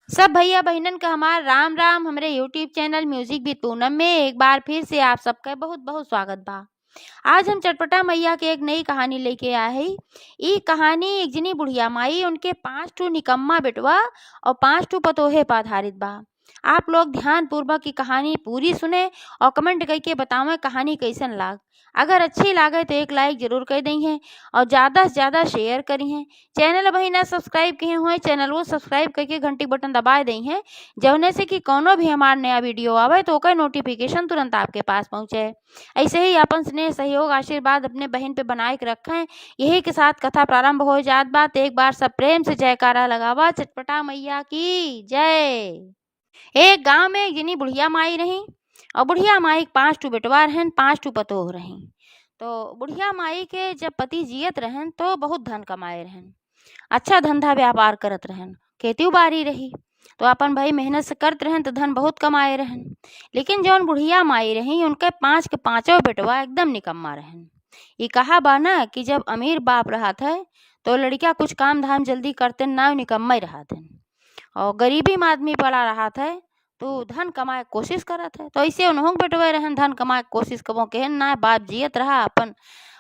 सब भैया बहनन का हमार राम राम। हमरे YouTube channel music with Poonam में एक बार फिर से आप सबका बहुत बहुत स्वागत बा। आज हम चटपटा मैया के एक नई कहानी लेके आए हैं। ई कहानी एक जनी बुढ़िया माई उनके 5 ठो निकम्मा बेटवा और 5 ठो पतोहे पर आधारित बा। आप लोग ध्यान पूर्वक की कहानी पूरी सुने और कमेंट करके बतावें कहानी कैसन लाग। अगर अच्छी लागे तो एक लाइक जरूर कर दी है और ज़्यादा से ज़्यादा शेयर करी हैं। चैनल अभी ना सब्सक्राइब किए हुए चैनल को सब्सक्राइब करके घंटी बटन दबा दी हैं, जौने से कि कोनो भी हमारा नया वीडियो आवे तो ओकर नोटिफिकेशन तुरंत आपके पास पहुँचे। ऐसे ही अपन स्नेह सहयोग आशीर्वाद अपने बहन पे बनाए के रखें। यही के साथ कथा प्रारंभ हो जात बात। एक बार सब प्रेम से जयकारा लगावा। चटपटा मैया की जय। एक गांव में एक जनी बुढ़िया माई रही और बुढ़िया माई के 5 ठो बेटवा रहन, 5 ठो पतोह रही। तो बुढ़िया माई के जब पति जियत रहन तो बहुत धन कमाए रहन, अच्छा धंधा व्यापार करत रहन, खेती बाड़ी रही तो अपन भाई मेहनत से करत रहन तो धन बहुत कमाए रहन। लेकिन जौन बुढ़िया माई रही उनके 5 के 5 बेटवा एकदम निकम्मा रहन। ये कहा बा ना कि जब अमीर बाप रहत है तो लड़किया कुछ काम धाम जल्दी करते ना, निकम्मा ही रहत है। और गरीबी में आदमी पड़ा रहा था तो धन कमाए के कोशिश करत है। तो ऐसे उन्हों बेटवे रहन धन कमाए के कोशिश कबो केहन ना, बाप जियत रहा अपन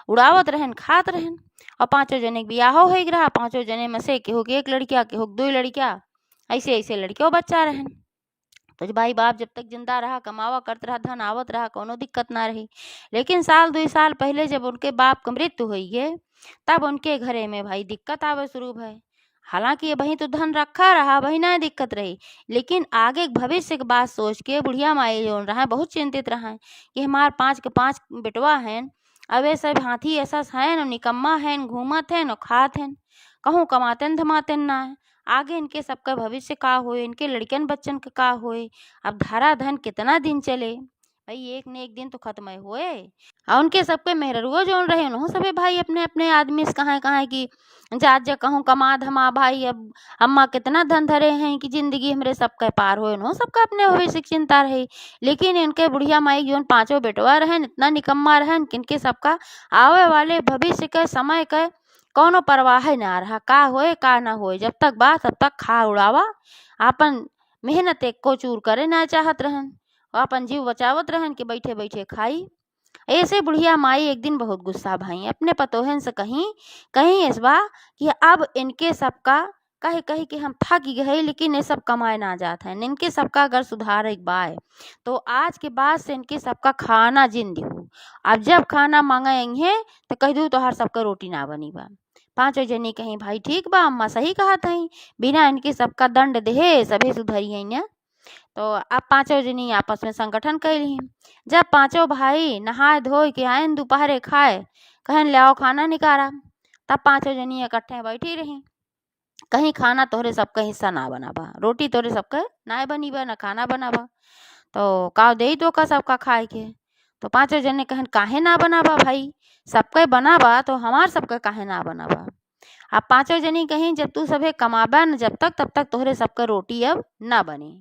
उड़ावत रहन खात रहन। और 5 जने के बियाह हो रहा, 5 जने में से केहू के 1 लड़किया केहू के 2 लड़किया, ऐसे ऐसे लड़कियों बच्चा रहन। तो भाई बाप जब तक जिंदा रहा कमावा करत रहा, धन आवत रहा, कोनो दिक्कत ना रही। लेकिन साल 2 साल पहले जब उनके बाप की मृत्यु हुई है तब उनके घरे में भाई दिक्कत आवे शुरू भय। हालांकि ये वही तो धन रखा रहा, वही ना दिक्कत रही, लेकिन आगे भविष्य की बात सोच के बुढ़िया माई जो रहा बहुत चिंतित रहा कि हमार 5 के 5 बेटवा हैं, अब ये सब हाथी ऐसा हैं और निकम्मा हैं, घूमत हैं और खात हैं, कहूँ कमाते धमाते ना है। आगे इनके सबका भविष्य का होए, इनके लड़कन बच्चन का होए, अब धारा धन कितना दिन चले भाई, एक न एक दिन तो खत्म ही हुए। और उनके सबके मेहरुआ जोन रहे उन्हों सबे भाई अपने अपने आदमी से कहाँ की जात जा कहूँ कमा धमा भाई। अब अम्मा कितना धन धरे हैं कि जिंदगी हमरे सबके पार हो, उन्हों सबका अपने भविष्य की चिंता रही। लेकिन इनके बुढ़िया माई जोन 5 बेटवा रहन इतना निकम्मा रहन कि इनके सबका आवे वाले भविष्य के समय के कोनो परवाह ना रहा, का होए का ना होए, जब तक बा तब तक खा उड़ावा, आपन मेहनत एक को चूर करे ना चाहत रहन और अपन जीव बचावत रहन कि बैठे बैठे खाई। ऐसे बुढ़िया माई एक दिन बहुत गुस्सा भई अपने पतोहन से कहीं कहीं इसबा कि अब इनके सबका कहे कहे कि हम थक गए, लेकिन ये सब कमाए ना जात हैं, इनके सबका अगर सुधार एक बाय तो आज के बाद से इनके सबका खाना जिंद हो। अब जब खाना मांगेंगे तो कह दू तो हर सबका रोटी ना बनी बा। 5 जनी कहीं भाई ठीक बा अम्मा सही कहा थी, बिना इनके सबका दंड देहे सभे सुधरी है ना। तो अब 5 जनी आपस में संगठन कैली। जब 5 भाई नहाए धोए के आयन दोपहरे खाए, कहन ले आओ खाना निकारा, तब 5 जनी इकट्ठे बैठी रही। कहीं खाना तोहरे सबका हिस्सा ना बनाबा, रोटी तोहरे सबका ना बनी बा ना खाना बनाबा, तो का दे तो का सबका खाए के। तो 5 जने कहन काहे ना बनाबा भाई, सबके बनाबा तो हमार सबका काहे ना बनाबा। अब 5 जनी कहीं जब तू सभे कमाबा न जब तक तब तक तोहरे सबका रोटी अब ना बनी।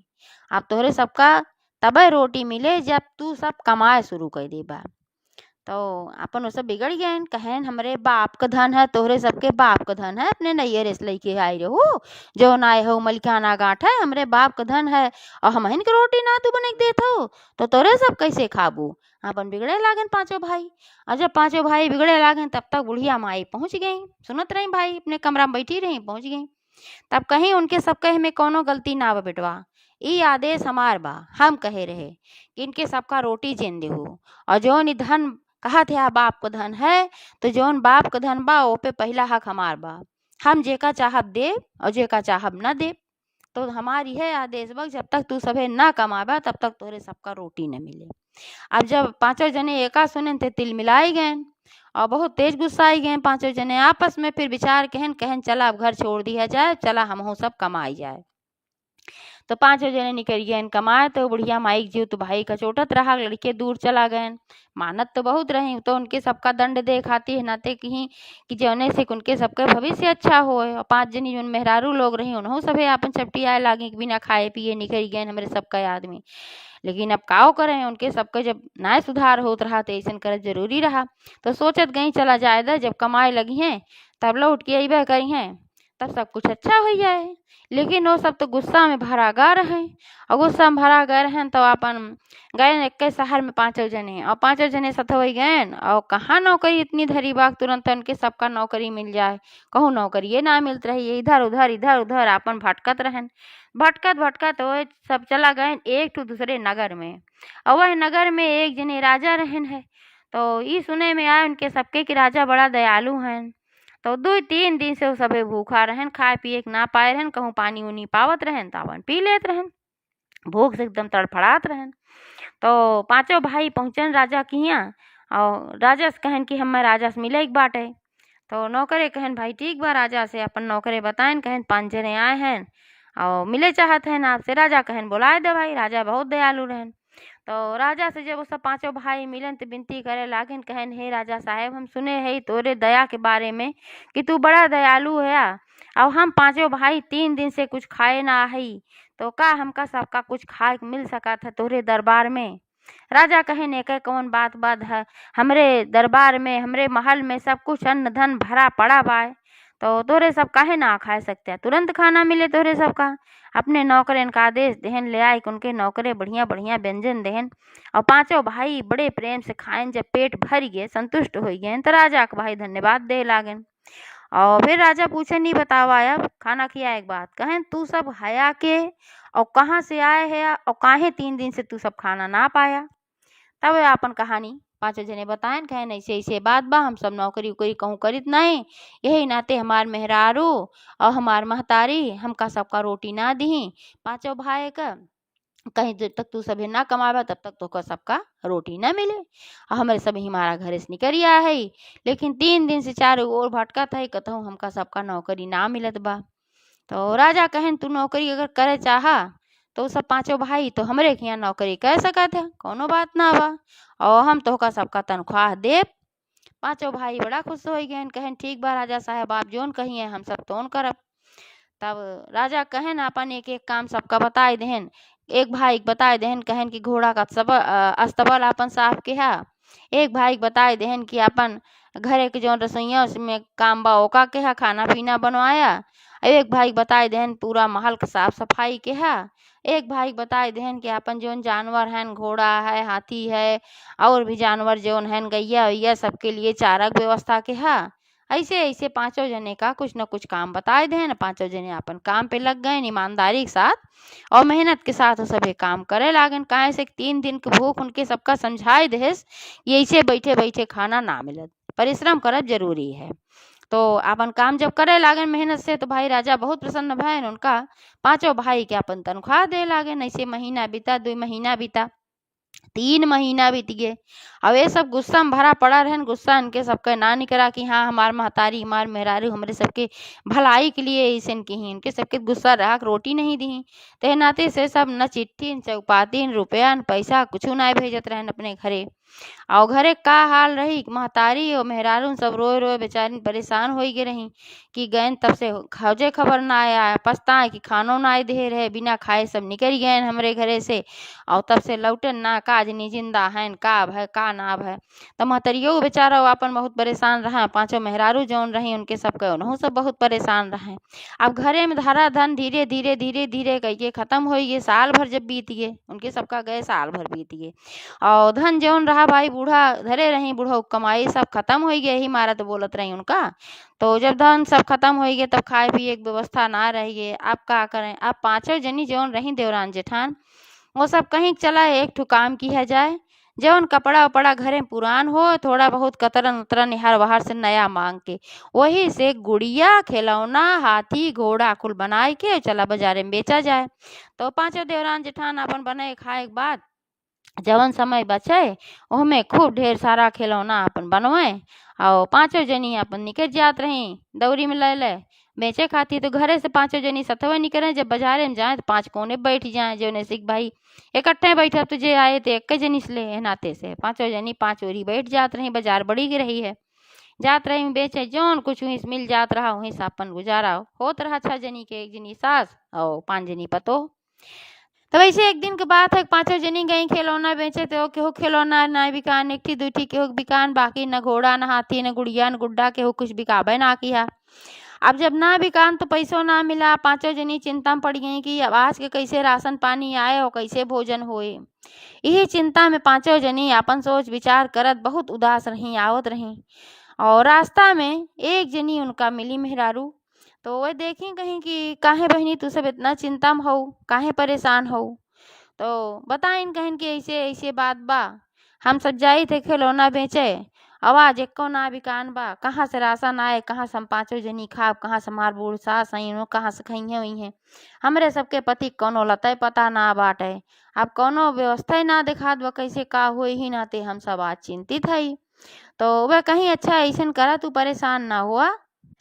अब तोहरे सबका तबे रोटी मिले जब तू सब कमाए शुरू कर देबा। तो अपन वो सब बिगड़ गए, कहन हमरे बाप का धन है, तोहरे सबके बाप का धन है, अपने नैयर से लेके आई रहो जो ना हो मलिकाना गांठ है, हमरे बाप का धन है और हम के रोटी ना तू बने के देत हो तो तोरे सब कैसे खाबू। अपन बिगड़े लागन 5 भाई। और जब 5 भाई बिगड़े लागन तब तक बुढ़िया माई पहुंच गई, सुनत रही भाई अपने कमरा में बैठी रही, पहुंच गई। तब कहीं उनके सब कहे में कोनो गलती ना बा बेटवा, ई आदेश हमार बा, हम कहे रहे कि इनके सबका रोटी जिंदे हो और जो धन कहा थे बाप का धन है तो जौन बाप का धन बा ओ पे पहला हक हमार बा, हम जेका चाहब देव और जेका चाहब ना देव। तो हमारी है आदेश बा जब तक तू सभे ना कमाबा तब तक तोरे सबका रोटी न मिले। अब जब 5 जने एका सुने थे तिल मिलाई गए और बहुत तेज गुस्सा आई गए 5 जने आपस में, फिर विचार कहन कहन चला अब घर छोड़ दिया जाए, चला हम सब कमाई जाए। तो 5 जने निकल गए कमाए। तो बुढ़िया माई जीव तो भाई का चोटत रहा, लड़के दूर चला गए, मानत तो बहुत रही तो उनके सबका दंड दे खाती है नाते कहीं कि जौने से उनके सबका भविष्य अच्छा होए। और 5 जनी जो मेहरारू लोग रही उन्हों सभे अपन चपटी आए लागे कि बिना खाए पिए निकल गए हमारे सबका आदमी। लेकिन अब काओ करें, उनके सबका जब ना सुधार होत रहा तो ऐसा कर जरूरी रहा। तो सोचत गई चला जायदा जब कमाए लगी हैं तब लौट के अबे करी हैं। तब सब कुछ अच्छा हो जाए। लेकिन वो सब तो गुस्सा में भरा गा रहे, और गुस्सा में भरा गए हैं तो अपन गए एक शहर में पांचों जने, और पांचों जने सत हो गए। और कहाँ नौकरी इतनी धरी बाग तुरंत उनके सबका नौकरी मिल जाए, कहूँ नौकरी ना मिलत रही, इधर उधर अपन भटकत रहन। भटकत भटकत वो सब चला गए एक तो दूसरे नगर में, और वह नगर में एक जने राजा रहन है। तो ये सुने में आए उनके सबके कि राजा बड़ा दयालु हैं। तो 2-3 दिन से वो सबे भूखा रहन, खाए पिए के ना पाए रहन, कहूँ पानी उनी पावत रहन तावन पी लेत रहन, भूख से एकदम तड़फड़ात रहन। तो पांचों भाई पहुँचन राजा के यहाँ, और राजा से कहन कि हमें राजा से मिले एक बाटे। तो नौकरे कहन भाई ठीक बा, राजा से अपन नौकरे बताएन, कहन 5 जने आए हैं और मिले चाहत हैं आपसे। राजा कहन बुलाए दे भाई, राजा बहुत दयालु रहन। तो राजा से जब वो सब पांचों भाई मिलन तो विनती करे लागन, कहन हे राजा साहेब, हम सुने है तोरे दया के बारे में कि तू बड़ा दयालु है, और हम पांचों भाई 3 दिन से कुछ खाए ना हई, तो का हमका सबका कुछ खाए के मिल सका था तोरे दरबार में। राजा कहन एक कौन बात है, हमरे दरबार में हमरे महल में सब कुछ अन्न धन भरा पड़ा बा, तो तोरे सब काहे ना खा सकते, तुरंत खाना मिले तोरे सबका। अपने नौकरन का आदेश देहन, ले आए उनके नौकरे बढ़िया बढ़िया व्यंजन देहन, और पांचों भाई बड़े प्रेम से खाएन। जब पेट भर गए संतुष्ट हो गए तो राजा के भाई धन्यवाद दे लागन। और फिर राजा पूछे नहीं बतावा अब खाना खिया एक बात, कहन तू सब हया के और कहाँ से आए है, और काहे 3 दिन से तू सब खाना ना पाया। तब अपन कहानी पांचों जने बताएन, कहन ऐसे ऐसे बात बा, हम सब नौकरी उकरी कहूँ करित नहीं, यही नाते हमार मेहरारू और हमार महतारी हमका सबका रोटी ना दी। पांचों भाई का कहीं जब तक तू सभी ना कमावा तब तक तो सबका रोटी ना मिले, और हमारे सभी हमारा घर से निकल आया है। लेकिन 3 दिन से चारों ओर भटकत है, कहूँ हमका सबका नौकरी ना मिलत बा। तो राजा कहन तू नौकरी अगर करे चाहा तो सब पांचों भाई तो हमरे के यहाँ नौकरी कर सकत है, कोनो बात ना बा, और हम तोहका सबका तनख्वाह देब। पांचों भाई बड़ा खुश हो गए, कहन ठीक बा राजा साहब, आप जोन कहिए हम सब तोन करब। तब राजा कहन अपन एक एक काम सबका बताए देहन। एक भाई के बताए देहन, कहन कि घोड़ा का अस्तबल अपन साफ के है। एक भाई के बताए देहन कि अपन घरे के जो रसोइया उसमें काम बा ओका के है, खाना पीना बनवाया। एक भाई के बताए देहन पूरा महल के साफ सफाई के है। एक भाई के बताए देहन कि अपन जोन जानवर हैं, घोड़ा है, हाथी है, और भी जानवर जोन हैं, गैया वैया सबके लिए चारा के व्यवस्था के है। ऐसे ऐसे पांचों जने का कुछ न कुछ काम बताए दें, पांचों जने अपन काम पे लग गए ईमानदारी के साथ और मेहनत के साथ वो सभी काम करे लागन। काहे से 3 दिन की भूख उनके सबका समझाए देस, ये ऐसे बैठे बैठे खाना ना मिलत, परिश्रम करब जरूरी है। तो अपन काम जब करे लागन मेहनत से तो भाई राजा बहुत प्रसन्न भयन, उनका पांचों भाई के अपन तनख्वाह दे लागन। ऐसे महीना बीता, 2 महीना बीता, 3 महीना बीत गए। अब ये सब गुस्सा में भरा पड़ा रहन, गुस्सा इनके सबके ना निकला कि हाँ हमार महतारी हमार मेहरारू हमारे सबके भलाई के लिए ऐसे की ही, इनके सबके गुस्सा रहा रोटी नहीं दी। ते नाते से सब न चिट्ठी न चौपाती न रुपया न पैसा कुछ ना भेजत रहन अपने घरे। और घरे का हाल रही, महतारी और मेहरारू सब रोए रोए बेचारी परेशान हो गए रही कि गैन तब से खोजे खबर ना आया, पछताए कि खानो ना दे रहे, बिना खाए सब निकल गए हमरे घरे से, और तब से लौटन ना, काज नहीं जिंदा हैं, का भय का ना भय। तो महतरियो बेचारा अपन बहुत परेशान रहा, पांचों मेहरारू जौन रही उनके सबके उन्हों सब बहुत परेशान रहे। अब घरे में धरा धन धीरे धीरे धीरे धीरे करके खत्म हो गए। साल भर जब बीत गए उनके सबका गए, साल भर बीत गए, और धन जौन रहा भाई बूढ़ा धरे रही, बूढ़ो कमाई सब खत्म हो गए, ही मारा तो बोलत रही उनका। तो जब धन सब खत्म हो गए तब खाए पिए की व्यवस्था ना रही है। अब का करें, अब पांचों जनी जौन रही देवरान जेठान वो सब कहीं चला एक ठो काम किया जाए, जौन कपड़ा उपड़ा घरे पुरान हो, थोड़ा बहुत कतरन उतरन हर बाहर से नया मांग के वही से गुड़िया खिलौना हाथी घोड़ा कुल बनाए के चला बाजारे में बेचा जाए। तो पांचों देवरान जेठान अपन बने खाए के बाद जवन समय बचे ओहमे खूब ढेर सारा खिलौना अपन बनवाए, और पांचों जनी अपन निकल जात रही दौरी में ले बेचे खाती। तो घरे से पांचों जनी सतवे निकले, जब बाजारे में जाए तो 5 कोने बैठ जाए, जो ने सिख भाई इकट्ठे बैठे तुझे आए तो एक जनी से ले नाते से पांचों जनी 5 ओरी बैठ जात रही। बाजार बड़ी की रही है, जात रही बेचे जौन कुछ वहीं से मिल जात रहा वहीं से अपन गुजारा होत रहा। 6 जनी के 1 जनी सास और 5 जनी पतो। तो वैसे एक दिन के बात है, पांचों जनी गई खिलौना बेचे, तो केहू खिलौना ना बिकान, एक ठी 2 ठी केहू बिकान, बाकी न घोड़ा न हाथी न गुड़िया न गुड्डा केहू कुछ बिकाबे ना किया। अब जब ना भी काम तो पैसों ना मिला, पांचों जनी चिंता में पड़ गई कि अब आज के कैसे राशन पानी आए और कैसे भोजन होए। यही चिंता में पांचों जनी अपन सोच विचार करत बहुत उदास रही आवत रही। और रास्ता में एक जनी उनका मिली मेहरारू। तो वह देखी कहीं कि काहे बहनी तू सब इतना चिंता में हो, काहे परेशान हो। तो बताइन कहन कि ऐसे ऐसे बात बा, हम सब जाई थे खिलौना बेचे, आवाज एको ना बिकान बा, कहाँ से राशन आए, कहाँ से हम पांचों जनी खाब, कहाँ से हमार बूढ़ सास आई कहाँ से खइहे वही। हमरे सबके पति कौनो लतय पता ना बाटे, अब कौनो व्यवस्था ही ना दिखात बा कैसे का होई ही नाते हम सब आज चिंतित हई। तो वह कहीं अच्छा ऐसन करा तू परेशान ना हुआ।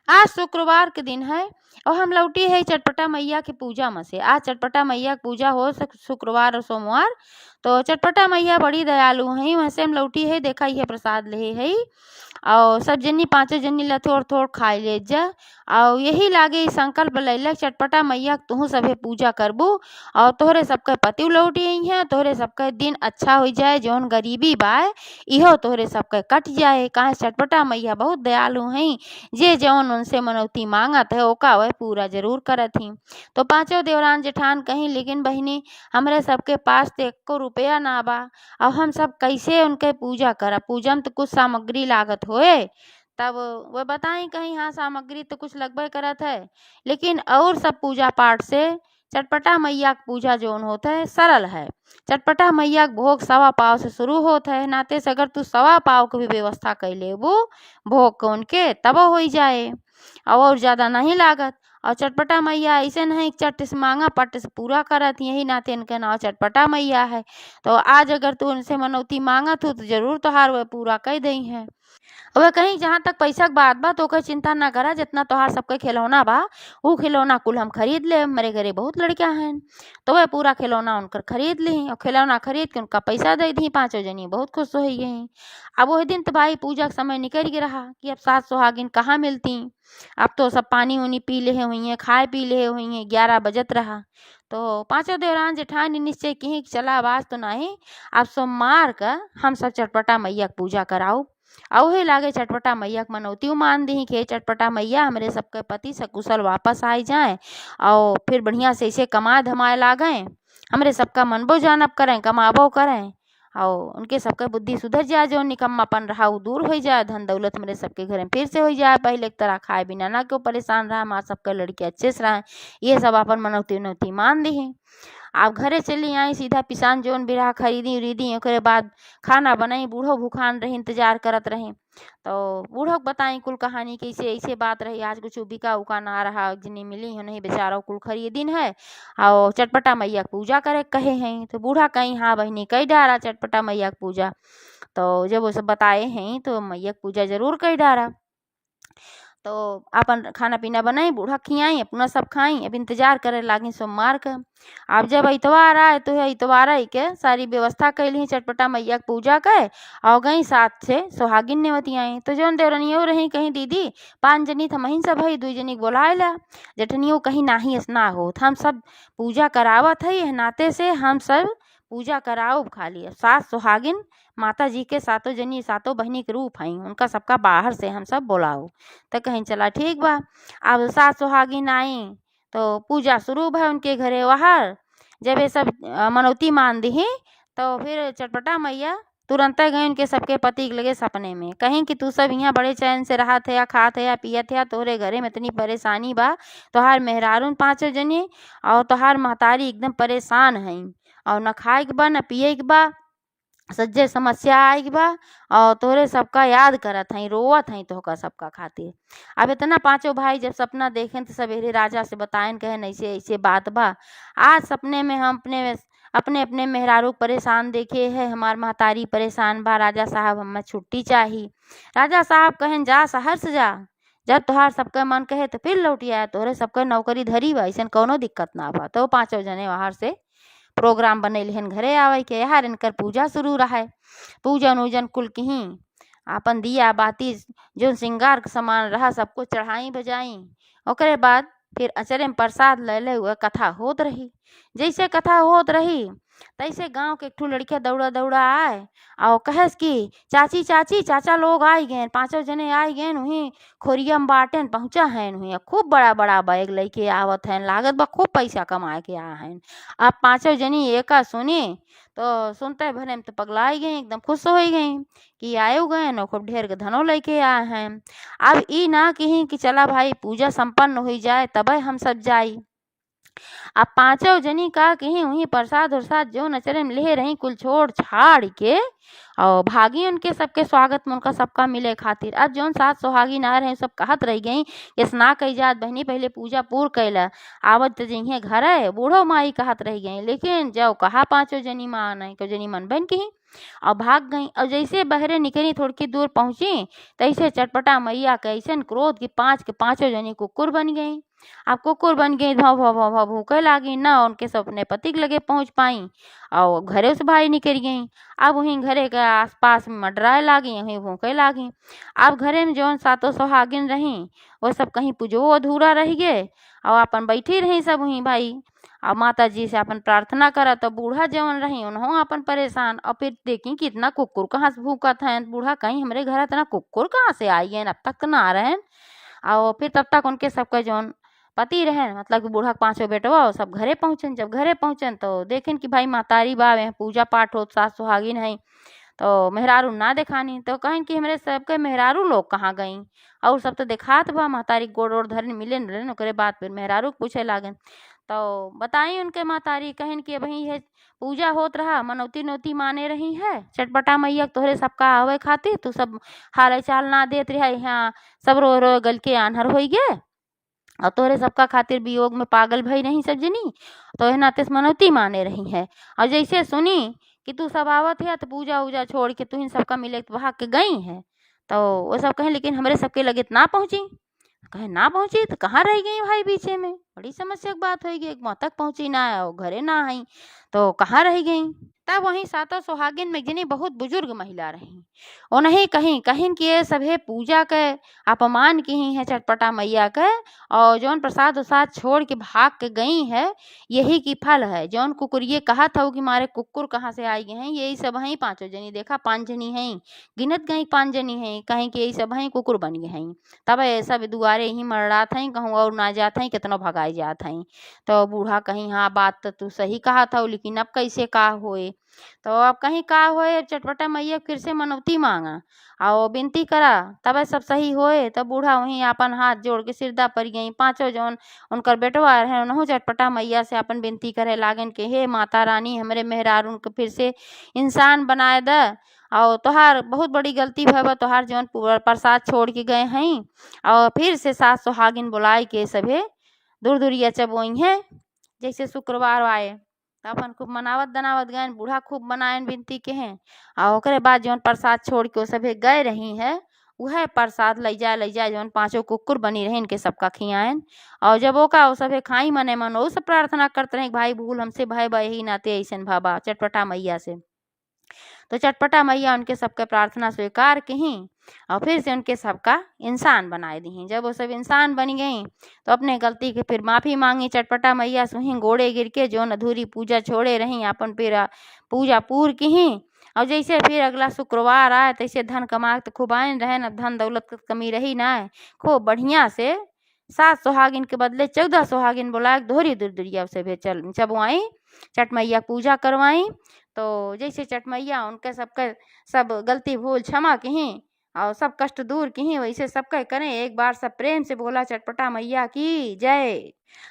आज शुक्रवार के दिन है और हम लौटी है चटपटा मैया की पूजा में से। आज चटपटा मैया की पूजा हो शुक्रवार और सोमवार। तो चटपटा मैया बड़ी दयालु है, वैसे हम लौटी है देखा ये प्रसाद ले है और सब जनी पांचों जनी ला थोड़ थोड़ खाई ले जा। और यही लागे संकल्प लैलक चटपटा मैया तुहू सभे पूजा करबू और तोहरे सबके पति लौटी आई हैं, तोहरे सबके दिन अच्छा हो जाए, जौन गरीबी बाय इहो तोहरे सबके कट जाए। कहाँ चटपटा मैया बहुत दयालु हैं, जे जौन उनसे मनौती मांगत है ओका वह पूरा जरूर करत ही। तो पांचों देवरान जेठान कहीं लेकिन बहिनी हमरे सबके पास तो एको रुपया ना बा, अब हम सब कैसे उनके पूजा करा, पूजा में तो कुछ सामग्री लागत होए। तब वह बताई कहीं हाँ सामग्री तो कुछ लगभग करत है, लेकिन और सब पूजा पाठ से चटपटा मैया की पूजा जौन होता है सरल है। चटपटा मैया के भोग सवा पाव से शुरू होता है, नाते से अगर तू सवा पाव की भी व्यवस्था कर ले वो भोग को उनके तब हो जाए और ज़्यादा नहीं लागत। और चटपटा मैया ऐसे नहीं चट से मांगा पट से पूरा करत, यही नाते इनका नाम चटपटा मैया है। तो आज अगर तू उनसे मनौती मांगत हो तो जरूर तोहार वह पूरा कर दई है। वह कहीं जहाँ तक पैसा के बात बा तो ओकर चिंता ना करा, जितना तोहार सबके खिलौना बा वो खिलौना कुल हम खरीद ले, मेरे घरे बहुत लड़कियां हैं। तो वह पूरा खिलौना उनकर खरीद ली और खिलौना खरीद के उनका पैसा दे दी, पांचों जनी बहुत खुश हो गई। अब वही दिन तो भाई पूजा का समय निकल गया रहा कि अब सास सुहागिन कहाँ मिलती। अब तो सब पानी उनी पी ले हुई हैं, खाए पी ले हुई हैं, 11 बजत रहा। तो पांचों देवरान जेठानी निश्चय की कि चला आवाज तो नहीं, अब सोमवार का हम सब चटपटा मैया की पूजा कराओ। औहे लागे चटपटा मैया के मनौती मान दी कि चटपटा मैया हमरे सबके पति सकुशल वापस आए जाए और फिर बढ़िया से इसे कमा धमाए लागें, हमरे सबका मनबो जानब करें, कमाबो करें और उनके सबके बुद्धि सुधर जाए, जो निकम्मापन रहा वो दूर हो जाए, धन दौलत मेरे सबके घर में फिर से हो जाए, पहले की तरह खाए बिना ना क्यों परेशान रहा, माँ सबके लड़के अच्छे से रहें। ये सब अपन मनौती उनौती मान दी। आप घरे चली आई सीधा पिसान जोन बिरहा खरीदी उरीदी, ओकरे बाद खाना बनाई, बूढ़ो भूखान रही इंतजार करत रही। तो बूढ़ो को बताई कुल कहानी कैसे ऐसे बात रही, आज कुछ बिका उका ना रहा, जिन्हें मिली हो नहीं बेचारा कुल खरीदिन है और चटपटा मैया की पूजा करे कहे हैं। तो बूढ़ा कहीं हाँ बहनी कई डारा चटपटा मैया की पूजा। तो जब वो सब बताए हैं तो मैया की पूजा जरूर कई डारा। तो अपन खाना पीना बनाई, बूढ़ा खियाई, अपना सब खाई, अब इंतजार करे लागी सोमवार का। अब जब इतवार आए तो इतवार आई के सारी व्यवस्था कैली चटपटा मैया की पूजा के और गई साथ से सुहागिन नेवती आई। तो जौन देवरनियो रही कहीं दीदी 5 जनी थमहिन सब है, 2 जनी बोलाए ला, जेठनियो कहीं नाही स्ना हो, हम सब पूजा करावत है नाते से हम सब पूजा कराओ खाली। सास सुहागिन माता जी के सातों जनी सातों बहनी के रूप हैं, उनका सबका बाहर से हम सब बोलाओ। तो कहीं चला ठीक बा। अब सास सुहागिन आई तो पूजा शुरू भा उनके घरे वहार। जब ये सब मनौती मान दी तो फिर चटपटा मैया तुरंत गए उनके सबके पति के लगे सपने में, कहीं कि तू सब यहाँ बड़े चैन से रहा थे या खात है या पियत है, तोहरे घरे में इतनी परेशानी बा, तोहार मेहरारून पांचों जनी और तोहार महतारी एकदम परेशान है और न खाए के बा न पिए के बा, सज्जे समस्या आई बा और तोहरे सबका याद करत हई, रोवत हई तोहका सबका खातिर। अब इतना पांचों भाई जब सपना देखें तो सवेरे राजा से बताएं कहें ऐसे ऐसे बात बा, आज सपने में हम अपने अपने मेहरारू परेशान देखे है, हमार महतारी परेशान बा, राजा साहब हमें छुट्टी चाहिए। राजा साहब कहें जा शहर से जा, जब तोहार सबका मन कहे तो फिर लौटी आया, तोहरे सबका नौकरी धरी बा, ऐसा कोनो दिक्कत ना बा। तो पांचों जने वहां से प्रोग्राम बनैले हन घरे आवे के, यार इनकर पूजा शुरू रहा। पूजन उजन कुल कहीं अपन दिया बाती जो श्रृंगार के सामान रहा सबको चढ़ाई बजाई, ओकरे बाद फिर अचरे में प्रसाद ले ले हुए कथा होत रही। जैसे कथा होत रही तैसे गांव के एक ठो लड़का दौड़ा दौड़ा आए और कहेस कि चाची चाची चाचा लोग आई गए, पांचों जने आई गए वहीं खोरिया में बाटन पहुंचा है वहीं, खूब बड़ा बड़ा बैग लेके आवत है, लागत बा खूब पैसा कमाए के आया है। अब पांचों जनी एका सुनी तो सुनते भरे में तो पगलाई गई, एकदम खुश हो गई कि आयो गए न खूब ढेर के धनों लेके आए हैं। अब ई ना कहीं कि चला भाई पूजा संपन्न हो जाए तबे हम सब जाई। अब पांचों जनी का कहीं वहीं प्रसाद उरसाद जो नचरे में ले रही कुल छोड़ छाड़ के और भागी उनके सबके स्वागत में उनका सबका मिले खातिर। अब जौन सात सुहागी ना रहे सब कहत रह गई इस ना कही जात बहनी पहले पूजा पूर कैला आवत तो जइहे घर है, बूढ़ो माई कहत रह गई, लेकिन जब कहा पांचों जनी मान आई, जनी मन बन कही और भाग गई। और जैसे बहरे निकली थोड़ी दूर पहुंची तैसे चटपटा मैया के ऐसन क्रोध की पांच के पांचों जनी कुकुर बन गई। अब कुकुर बन गई, भाव भाव भाव भाव भूखे लागी ना उनके सब अपने पति के लगे पहुंच पाई और घरे से बाहर निकल गई। अब वहीं घरे के आसपास में मंडराए लागी, वहीं भूखे लागी। अब घरे में जौन सातों सुहागिन रही वो सब कहीं पुजो अधूरा रह गए और अपन बैठी रही सब वहीं भाई और माता जी से अपन प्रार्थना करा। तो बूढ़ा जवन रही उन्हों अपन परेशान और फिर देखी कि इतना कुकुर कहाँ से भूखत हैं, बूढ़ा कहीं हमरे घर इतना कुकुर कहाँ से आई है, अब तक तो ना आ रहे हैं। और फिर तब तक उनके सबका जौन पति रहे मतलब कि बूढ़ा पांचों बेटवा वो सब घरे पहुंचन। जब घरे पहुंचन तो देखें कि भाई महतारी बावे पूजा पाठ हो सास सुहागिन है तो मेहरारू ना दिखानी, तो कहें कि हमरे सबके मेहरारू लोग कहाँ गई और सब तो दिखात बा महतारी गोड़ ओड़ धरन मिले न ओकरे बाद फिर मेहरारू पूछे लागन। तो बताई उनके महतारी कहन कि भाई ये पूजा होत रहा मनौती नौती माने रही है चटपटा मैया तोहरे सबका आवे खातिर तू सब हाल चाल ना देत रहा, यहाँ सब रो रो गल के आन्हर हो गए और तोहरे सबका खातिर वियोग में पागल भई नहीं सब जनी, तो एह नाते मनौती माने रही है। और जैसे सुनी कि तू सब आवत है तो पूजा उजा छोड़ के तू इन सबका मिले तो भाग के गई है। तो वो सब कहें लेकिन हमरे सबके लगे ना पहुंची, कहे ना पहुंची तो कहाँ रह गई भाई, बीचे में बड़ी समस्या की बात होगी, एक मौत तक पहुंची ना और घरे ना आई तो कहाँ रह गई। तब वहीं सातों सुहागिन में जनी बहुत बुजुर्ग महिला रही उन्हें कहीं कहीं कि ये सभे पूजा के अपमान की ही है चटपटा मैया के और जौन प्रसाद उसाद छोड़ के भाग के गई है यही की फल है। जौन कुकुर ये कहा था कि मारे कुकुर कहाँ से आई गए हैं, यही सब हैं पांचों जनी, देखा 5 जनी हैं गिनत गई 5 जनी हैं, कहीं कि यही सब हैं कुकुर बन गए हैं। तब ऐसा दुआरे ही मरड़ात हैं कहूँ और ना जात हैं कितना भगाई जात हैं। तो बूढ़ा कहीं हाँ बात तो तू सही कहा था लेकिन अब कैसे का होए, तो अब कहीं का होए चटपटा मैया फिर से मनौती मांगा और विनती करा तब सब सही होए। तब बूढ़ा वहीं अपन हाथ जोड़ के सिरदा पर गई, पांचों जौन उनकर बेटवा रहे उन्हों चटपटा मैया से अपन विनती करे लागन के हे माता रानी हमरे मेहरारून के फिर से इंसान बनाए द और तोहार बहुत बड़ी गलती भय तोहार जौन प्रसाद छोड़ के गए हैं और फिर से सास सुहागिन बुलाए के सभे दूर दूरिया चबोई हैं जैसे शुक्रवार आए तो अपन खूब मनावत दनावत गए, बूढ़ा खूब बनायन विनती के हैं और ओकरे बाद जौन प्रसाद छोड़ के वो सभे गए रही है वह प्रसाद ले जाए जौन पांचों कुकुर बनी रहे इनके सबका खियाएन। और जब ओका वो सभे खाई मने मन वो सब प्रार्थना करते रहे भाई भूल हमसे भाई बही नाते ऐसन भाबा चटपटा मैया से। तो चटपटा मैया उनके सबके प्रार्थना स्वीकार की और फिर से उनके सबका इंसान बनाए दी। जब वो सब इंसान बन गई तो अपने गलती के फिर माफ़ी मांगी चटपटा मैया से वहीं गोड़े गिर के जो अधूरी पूजा छोड़े रही अपन फिर पूजा पूर की। और जैसे फिर अगला शुक्रवार आए तैसे धन कमा तो खूब आए रहे न, धन दौलत की कमी रही ना, खूब बढ़िया से 7 सुहागिन के बदले 14 सुहागिन बुला दोहरी दुर्दुरिया से भी चबुआई चट मैया पूजा करवाई। तो जैसे चट मैया उनके सबके सब गलती भूल क्षमा की और सब कष्ट दूर की वैसे सबका करें एक बार सब प्रेम से बोला चटपटा मैया की जय।